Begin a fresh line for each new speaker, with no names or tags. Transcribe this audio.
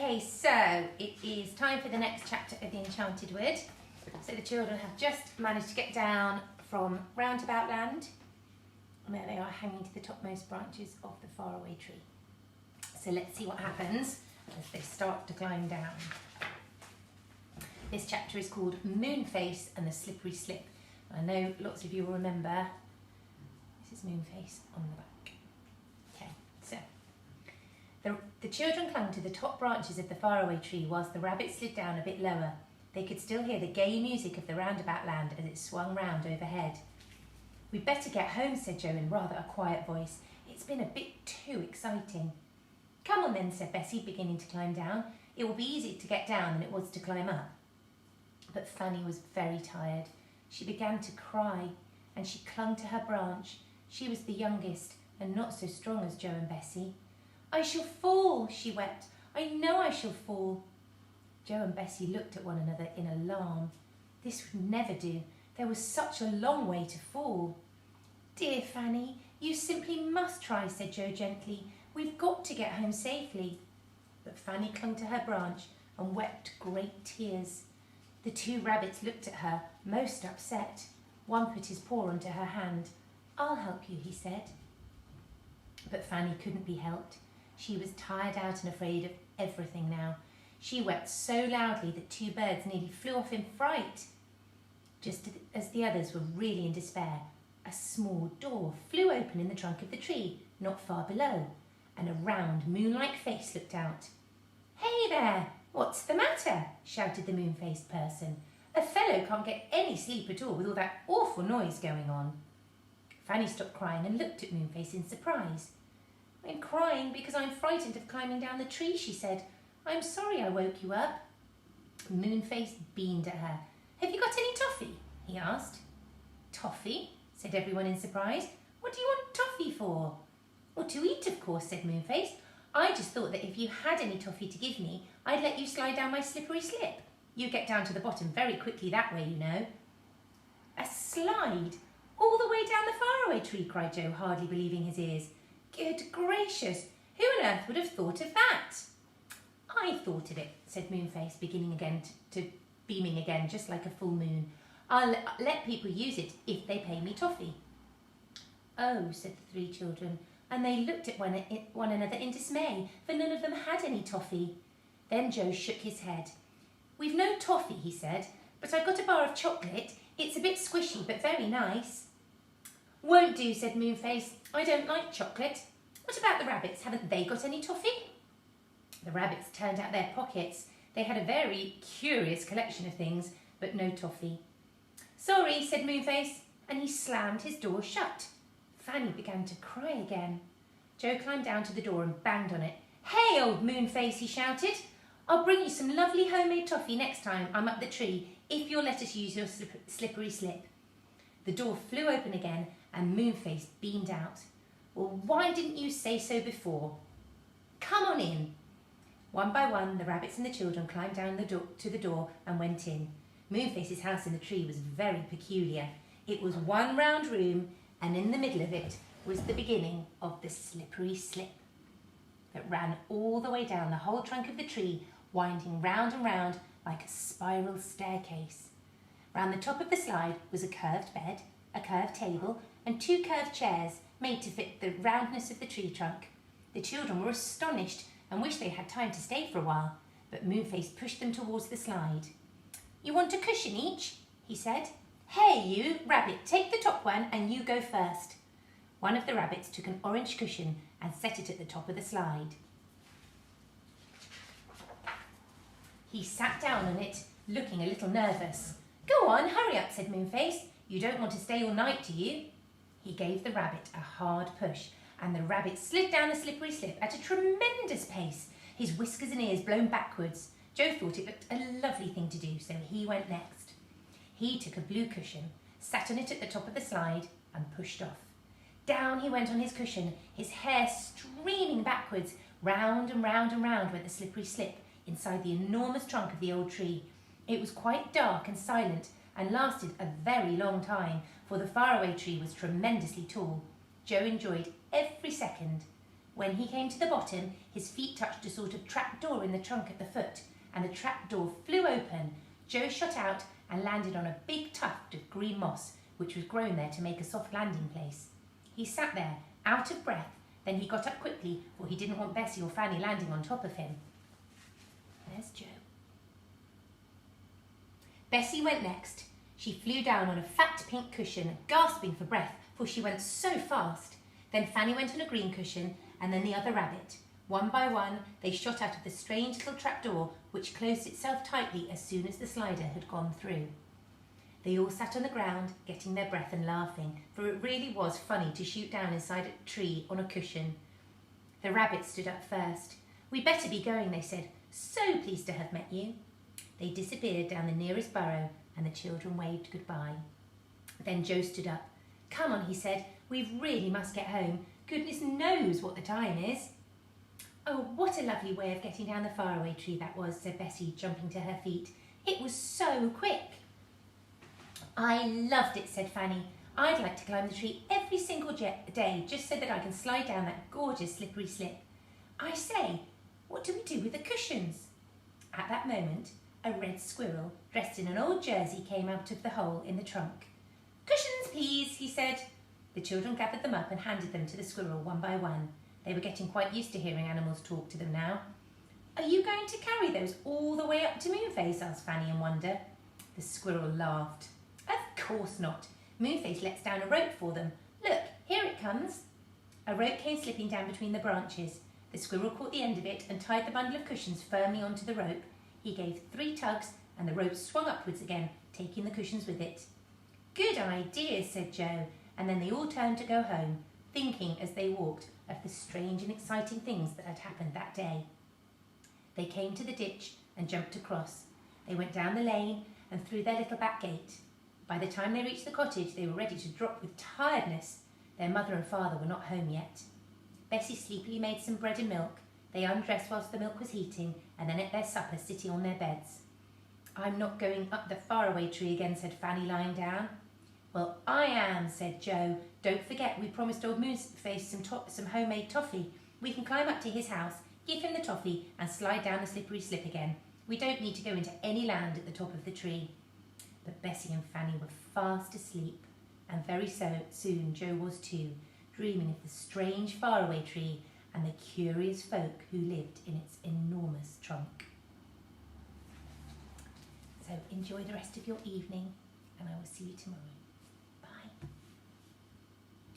Okay, so it is time for the next chapter of the Enchanted Wood. So the children have just managed to get down from Roundabout Land, and there they are hanging to the topmost branches of the faraway tree. So let's see what happens as they start to climb down. This chapter is called Moonface and the Slippery Slip. I know lots of you will remember this is Moonface on the back. Okay, so the children clung to the top branches of the faraway tree whilst the rabbit slid down a bit lower. They could still hear the gay music of the Roundabout Land as it swung round overhead. "We'd better get home," said Joe in rather a quiet voice. "It's been a bit too exciting." "Come on then," said Bessie, beginning to climb down. "It will be easier to get down than it was to climb up." But Fanny was very tired. She began to cry and she clung to her branch. She was the youngest and not so strong as Joe and Bessie. "I shall fall," she wept. "I know I shall fall." Joe and Bessie looked at one another in alarm. This would never do. There was such a long way to fall. "Dear Fanny, you simply must try," said Joe gently. "We've got to get home safely." But Fanny clung to her branch and wept great tears. The two rabbits looked at her, most upset. One put his paw onto her hand. "I'll help you," he said. But Fanny couldn't be helped. She was tired out and afraid of everything now. She wept so loudly that two birds nearly flew off in fright. Just as the others were really in despair, a small door flew open in the trunk of the tree, not far below, and a round, moon-like face looked out. "Hey there! What's the matter?" shouted the moon-faced person. "A fellow can't get any sleep at all with all that awful noise going on." Fanny stopped crying and looked at Moonface in surprise. "I'm crying because I'm frightened of climbing down the tree," she said. "I'm sorry I woke you up." Moonface beamed at her. "Have you got any toffee?" he asked. "Toffee?" said everyone in surprise. "What do you want toffee for?" "Well, to eat, of course," said Moonface. "I just thought that if you had any toffee to give me, I'd let you slide down my slippery slip. You get down to the bottom very quickly that way, you know." "A slide? All the way down the faraway tree?" cried Joe, hardly believing his ears. "Good gracious! Who on earth would have thought of that?" "I thought of it," said Moonface, beginning again to beaming again, just like a full moon. "I'll let people use it if they pay me toffee." "Oh," said the three children, and they looked at one another in dismay, for none of them had any toffee. Then Joe shook his head. "We've no toffee," he said, "but I've got a bar of chocolate. It's a bit squishy, but very nice." "Won't do," said Moonface. "I don't like chocolate. What about the rabbits? Haven't they got any toffee?" The rabbits turned out their pockets. They had a very curious collection of things, but no toffee. "Sorry," said Moonface, and he slammed his door shut. Fanny began to cry again. Joe climbed down to the door and banged on it. "Hey, old Moonface," he shouted. "I'll bring you some lovely homemade toffee next time I'm up the tree, if you'll let us use your slippery slip." The door flew open again and Moonface beamed out. "Well, why didn't you say so before? Come on in." One by one, the rabbits and the children climbed down to the door and went in. Moonface's house in the tree was very peculiar. It was one round room, and in the middle of it was the beginning of the slippery slip that ran all the way down the whole trunk of the tree, winding round and round like a spiral staircase. Round the top of the slide was a curved bed, a curved table, and two curved chairs made to fit the roundness of the tree trunk. The children were astonished and wished they had time to stay for a while, but Moonface pushed them towards the slide. "You want a cushion each?" he said. "Hey, you, rabbit, take the top one and you go first." One of the rabbits took an orange cushion and set it at the top of the slide. He sat down on it, looking a little nervous. "Go on, hurry up," said Moonface. "You don't want to stay all night, do you?" He gave the rabbit a hard push, and the rabbit slid down the slippery slip at a tremendous pace, his whiskers and ears blown backwards. Joe thought it looked a lovely thing to do, so he went next. He took a blue cushion, sat on it at the top of the slide, and pushed off. Down he went on his cushion, his hair streaming backwards. Round and round and round went the slippery slip inside the enormous trunk of the old tree. It was quite dark and silent and lasted a very long time, for the faraway tree was tremendously tall. Joe enjoyed every second. When he came to the bottom, his feet touched a sort of trap door in the trunk at the foot, and the trap door flew open. Joe shot out and landed on a big tuft of green moss, which was grown there to make a soft landing place. He sat there, out of breath, then he got up quickly, for he didn't want Bessie or Fanny landing on top of him. There's Joe. Bessie went next. She flew down on a fat pink cushion, gasping for breath, for she went so fast. Then Fanny went on a green cushion, and then the other rabbit. One by one, they shot out of the strange little trapdoor, which closed itself tightly as soon as the slider had gone through. They all sat on the ground, getting their breath and laughing, for it really was funny to shoot down inside a tree on a cushion. The rabbits stood up first. "We'd better be going," they said. "So pleased to have met you." They disappeared down the nearest burrow, and the children waved goodbye. Then Joe stood up. "Come on," he said. "We really must get home. Goodness knows what the time is." "Oh, what a lovely way of getting down the faraway tree that was," said Bessie, jumping to her feet. "It was so quick." "I loved it," said Fanny. "I'd like to climb the tree every single day just so that I can slide down that gorgeous slippery slip. I say, what do we do with the cushions?" At that moment, a red squirrel, dressed in an old jersey, came out of the hole in the trunk. "Cushions, please," he said. The children gathered them up and handed them to the squirrel one by one. They were getting quite used to hearing animals talk to them now. "Are you going to carry those all the way up to Moonface?" asked Fanny in wonder. The squirrel laughed. "Of course not. Moonface lets down a rope for them. Look, here it comes." A rope came slipping down between the branches. The squirrel caught the end of it and tied the bundle of cushions firmly onto the rope. He gave 3 tugs and the rope swung upwards again, taking the cushions with it. "Good idea," said Joe, and then they all turned to go home, thinking as they walked of the strange and exciting things that had happened that day. They came to the ditch and jumped across. They went down the lane and through their little back gate. By the time they reached the cottage, they were ready to drop with tiredness. Their mother and father were not home yet. Bessie sleepily made some bread and milk. They undressed whilst the milk was heating, and then ate their supper sitting on their beds. "I'm not going up the faraway tree again," said Fanny, lying down. "Well, I am," said Joe. "Don't forget we promised old Moonface some homemade toffee. We can climb up to his house, give him the toffee, and slide down the slippery slip again. We don't need to go into any land at the top of the tree." But Bessie and Fanny were fast asleep, and very soon Joe was too, dreaming of the strange faraway tree and the curious folk who lived in its enormous trunk. So enjoy the rest of your evening, and I will see you tomorrow.